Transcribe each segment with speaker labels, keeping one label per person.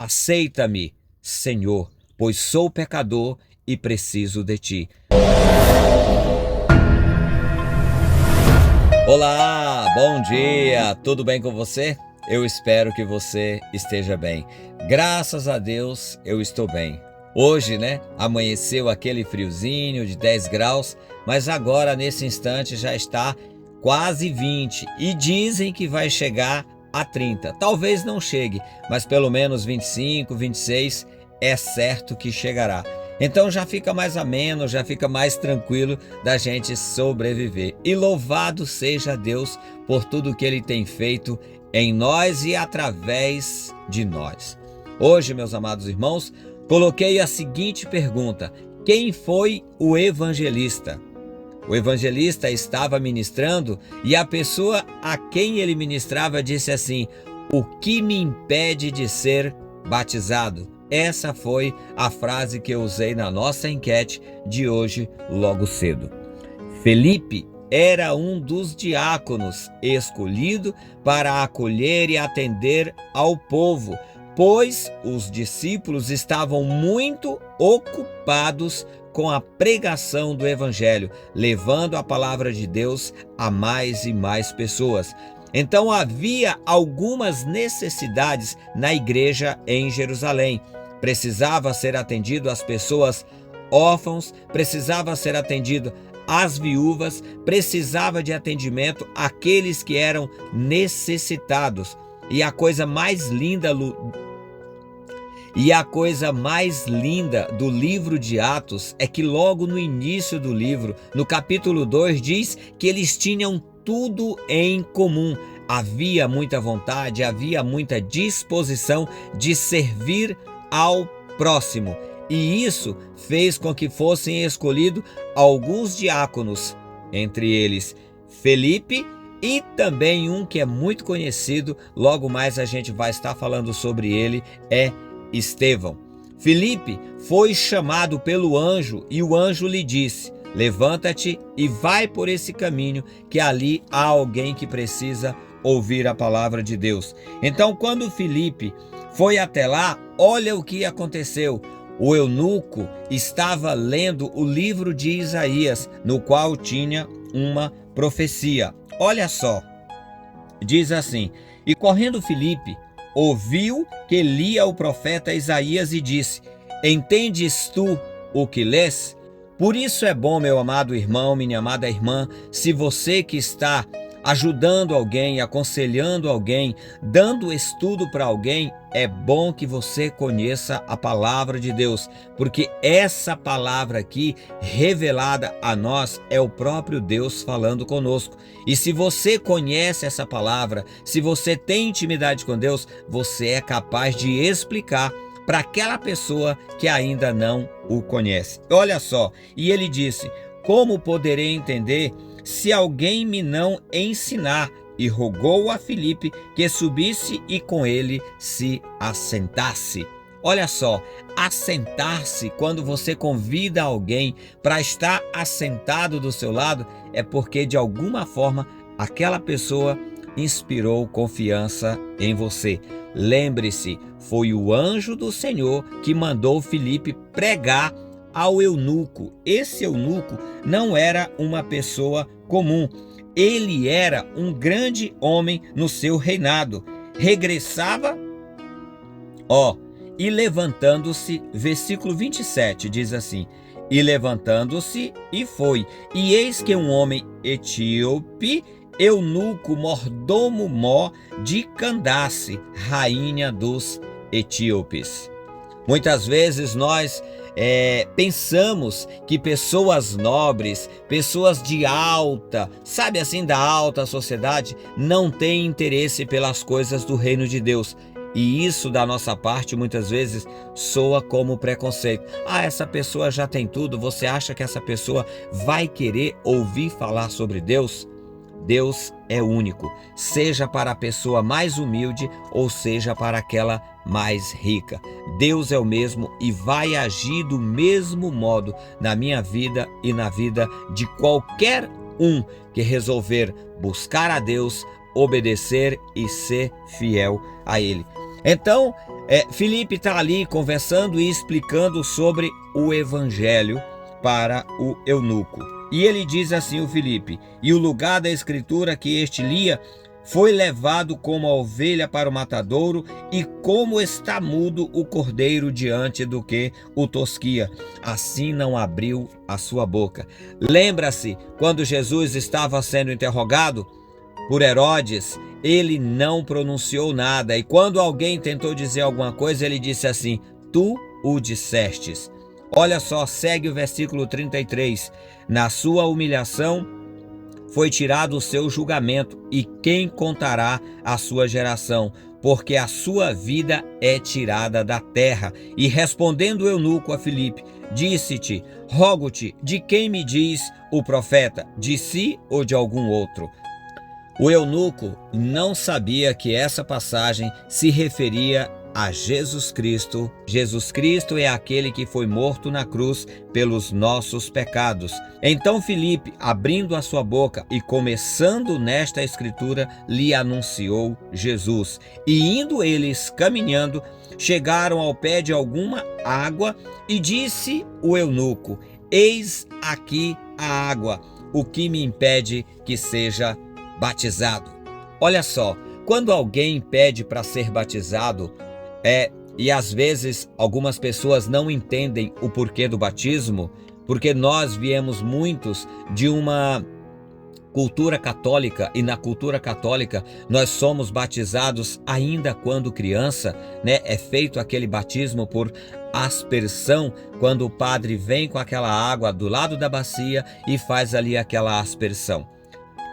Speaker 1: aceita-me, Senhor, pois sou pecador e preciso de ti. Olá, bom dia, tudo bem com você? Eu espero que você esteja bem. Graças a Deus eu estou bem. Hoje, amanheceu aquele friozinho de 10 graus, mas agora nesse instante já está quase 20 e dizem que vai chegar a 30. Talvez não chegue, mas pelo menos 25, 26 é certo que chegará. Então já fica mais ameno, já fica mais tranquilo da gente sobreviver. E louvado seja Deus por tudo que Ele tem feito em nós e através de nós. Hoje, meus amados irmãos, coloquei a seguinte pergunta: quem foi o evangelista? O evangelista estava ministrando e a pessoa a quem ele ministrava disse assim: o que me impede de ser batizado? Essa foi a frase que eu usei na nossa enquete de hoje logo cedo. Felipe era um dos diáconos escolhido para acolher e atender ao povo, pois os discípulos estavam muito ocupados com a pregação do evangelho, levando a palavra de Deus a mais e mais pessoas. Então havia algumas necessidades na igreja em Jerusalém. Precisava ser atendido às pessoas órfãos, precisava ser atendido às viúvas, precisava de atendimento àqueles que eram necessitados. E a coisa mais linda do livro de Atos é que logo no início do livro, no capítulo 2, diz que eles tinham tudo em comum. Havia muita vontade, havia muita disposição de servir ao próximo. E isso fez com que fossem escolhidos alguns diáconos, entre eles Felipe e também um que é muito conhecido, logo mais a gente vai estar falando sobre ele, é Estevão. Felipe foi chamado pelo anjo e o anjo lhe disse: levanta-te e vai por esse caminho, que ali há alguém que precisa ouvir a palavra de Deus. Então, quando Felipe foi até lá, olha o que aconteceu. O eunuco estava lendo o livro de Isaías, no qual tinha uma profecia. Olha só, diz assim: e correndo Felipe, ouviu que lia o profeta Isaías e disse: entendes tu o que lês? Por isso é bom, meu amado irmão, minha amada irmã, se você que está ajudando alguém, aconselhando alguém, dando estudo para alguém, é bom que você conheça a palavra de Deus, porque essa palavra aqui, revelada a nós, é o próprio Deus falando conosco. E se você conhece essa palavra, se você tem intimidade com Deus, você é capaz de explicar para aquela pessoa que ainda não o conhece. Olha só, e ele disse: como poderei entender se alguém me não ensinar? E rogou a Filipe que subisse e com ele se assentasse. Olha só, assentar-se, quando você convida alguém para estar assentado do seu lado, é porque de alguma forma aquela pessoa inspirou confiança em você. Lembre-se, foi o anjo do Senhor que mandou Filipe pregar ao eunuco. Esse eunuco não era uma pessoa comum. Ele era um grande homem no seu reinado. Regressava, e levantando-se, versículo 27 diz assim: e levantando-se e foi, e eis que um homem etíope, eunuco, mordomo de Candace, rainha dos etíopes. Muitas vezes nós pensamos que pessoas nobres, pessoas de alta, da alta sociedade, não têm interesse pelas coisas do reino de Deus. E isso da nossa parte muitas vezes soa como preconceito. Essa pessoa já tem tudo, você acha que essa pessoa vai querer ouvir falar sobre Deus? Deus é único, seja para a pessoa mais humilde ou seja para aquela mais rica. Deus é o mesmo e vai agir do mesmo modo na minha vida e na vida de qualquer um que resolver buscar a Deus, obedecer e ser fiel a Ele. Então, Filipe está ali conversando e explicando sobre o evangelho para o eunuco. E ele diz assim, o Filipe: e o lugar da escritura que este lia foi levado como a ovelha para o matadouro, e como está mudo o cordeiro diante do que o tosquia, assim não abriu a sua boca. Lembra-se, quando Jesus estava sendo interrogado por Herodes, ele não pronunciou nada, e quando alguém tentou dizer alguma coisa, ele disse assim: tu o dissestes. Olha só, segue o versículo 33. Na sua humilhação foi tirado o seu julgamento, e quem contará a sua geração? Porque a sua vida é tirada da terra. E respondendo o eunuco a Filipe, disse-te: rogo-te, de quem me diz o profeta? De si ou de algum outro? O eunuco não sabia que essa passagem se referia a Jesus Cristo. Jesus Cristo é aquele que foi morto na cruz pelos nossos pecados. Então Filipe, abrindo a sua boca e começando nesta escritura, lhe anunciou Jesus. E indo eles caminhando, chegaram ao pé de alguma água, e disse o eunuco: eis aqui a água, o que me impede que seja batizado? Olha só, quando alguém pede para ser batizado, e às vezes algumas pessoas não entendem o porquê do batismo, porque nós viemos muitos de uma cultura católica, e na cultura católica nós somos batizados ainda quando criança, né? É feito aquele batismo por aspersão, quando o padre vem com aquela água do lado da bacia e faz ali aquela aspersão.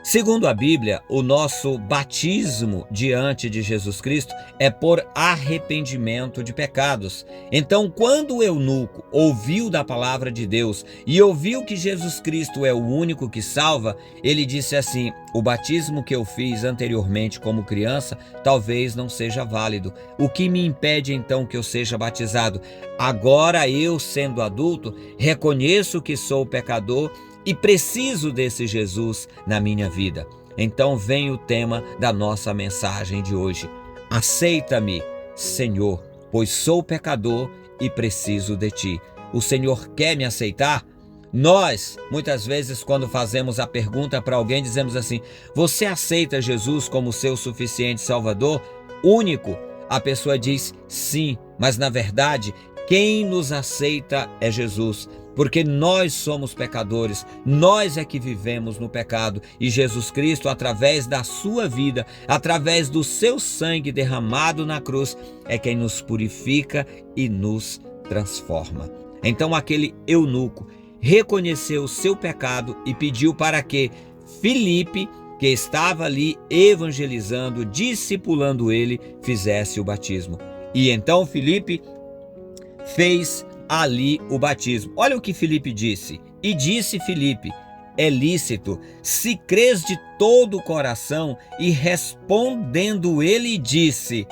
Speaker 1: Segundo a Bíblia, o nosso batismo diante de Jesus Cristo é por arrependimento de pecados. Então, quando o eunuco ouviu da palavra de Deus e ouviu que Jesus Cristo é o único que salva, ele disse assim: o batismo que eu fiz anteriormente como criança talvez não seja válido. O que me impede então que eu seja batizado? Agora eu, sendo adulto, reconheço que sou pecador e preciso desse Jesus na minha vida. Então vem o tema da nossa mensagem de hoje: aceita-me, Senhor, pois sou pecador e preciso de ti. O Senhor quer me aceitar? Nós, muitas vezes, quando fazemos a pergunta para alguém, dizemos assim: você aceita Jesus como seu suficiente Salvador, único? A pessoa diz sim, mas na verdade, quem nos aceita é Jesus. Porque nós somos pecadores, nós é que vivemos no pecado, e Jesus Cristo, através da sua vida, através do seu sangue derramado na cruz, é quem nos purifica e nos transforma. Então aquele eunuco reconheceu o seu pecado e pediu para que Filipe, que estava ali evangelizando, discipulando ele, fizesse o batismo. E então Filipe fez ali o batismo. Olha o que Filipe disse. E disse Filipe: é lícito, se crês de todo o coração. E respondendo ele disse: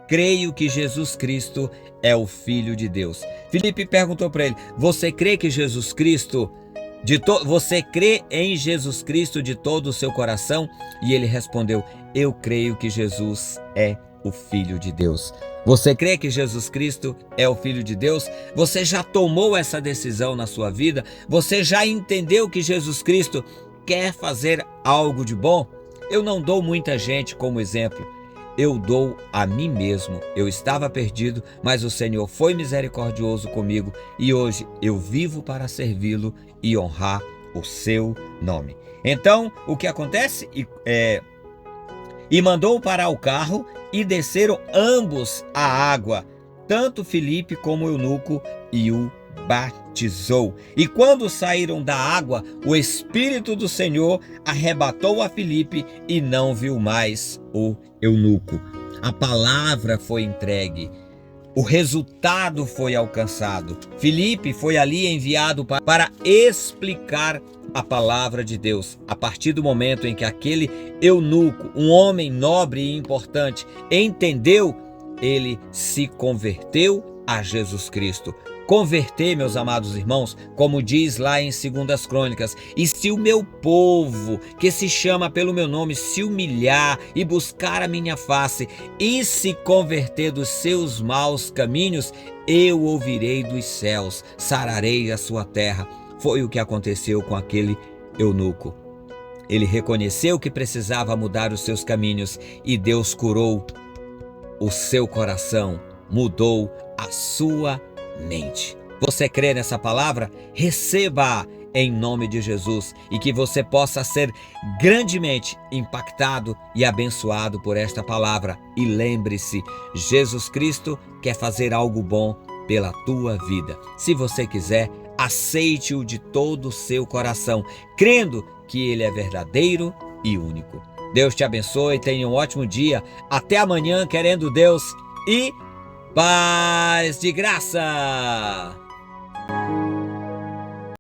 Speaker 1: creio que Jesus Cristo é o Filho de Deus. Filipe perguntou para ele: você crê que Jesus Cristo você crê em Jesus Cristo de todo o seu coração? E ele respondeu: eu creio que Jesus é o Filho de Deus. Você crê que Jesus Cristo é o Filho de Deus? Você já tomou essa decisão na sua vida? Você já entendeu que Jesus Cristo quer fazer algo de bom? Eu não dou muita gente como exemplo. Eu dou a mim mesmo. Eu estava perdido, mas o Senhor foi misericordioso comigo, e hoje eu vivo para servi-lo e honrar o seu nome. Então, o que acontece? E mandou parar o carro, e desceram ambos à água, tanto Filipe como o eunuco, e o batizou. E quando saíram da água, o Espírito do Senhor arrebatou a Filipe, e não viu mais o eunuco. A palavra foi entregue. O resultado foi alcançado. Filipe foi ali enviado para explicar a palavra de Deus. A partir do momento em que aquele eunuco, um homem nobre e importante, entendeu, ele se converteu a Jesus Cristo. Converter, meus amados irmãos, como diz lá em 2 Crônicas, e se o meu povo, que se chama pelo meu nome, se humilhar e buscar a minha face e se converter dos seus maus caminhos, eu ouvirei dos céus, sararei a sua terra. Foi o que aconteceu com aquele eunuco. Ele reconheceu que precisava mudar os seus caminhos e Deus curou o seu coração, mudou a sua mente. Você crê nessa palavra? Receba em nome de Jesus e que você possa ser grandemente impactado e abençoado por esta palavra. E lembre-se, Jesus Cristo quer fazer algo bom pela tua vida. Se você quiser, aceite-o de todo o seu coração, crendo que Ele é verdadeiro e único. Deus te abençoe, tenha um ótimo dia. Até amanhã, querendo Deus, e paz de graça!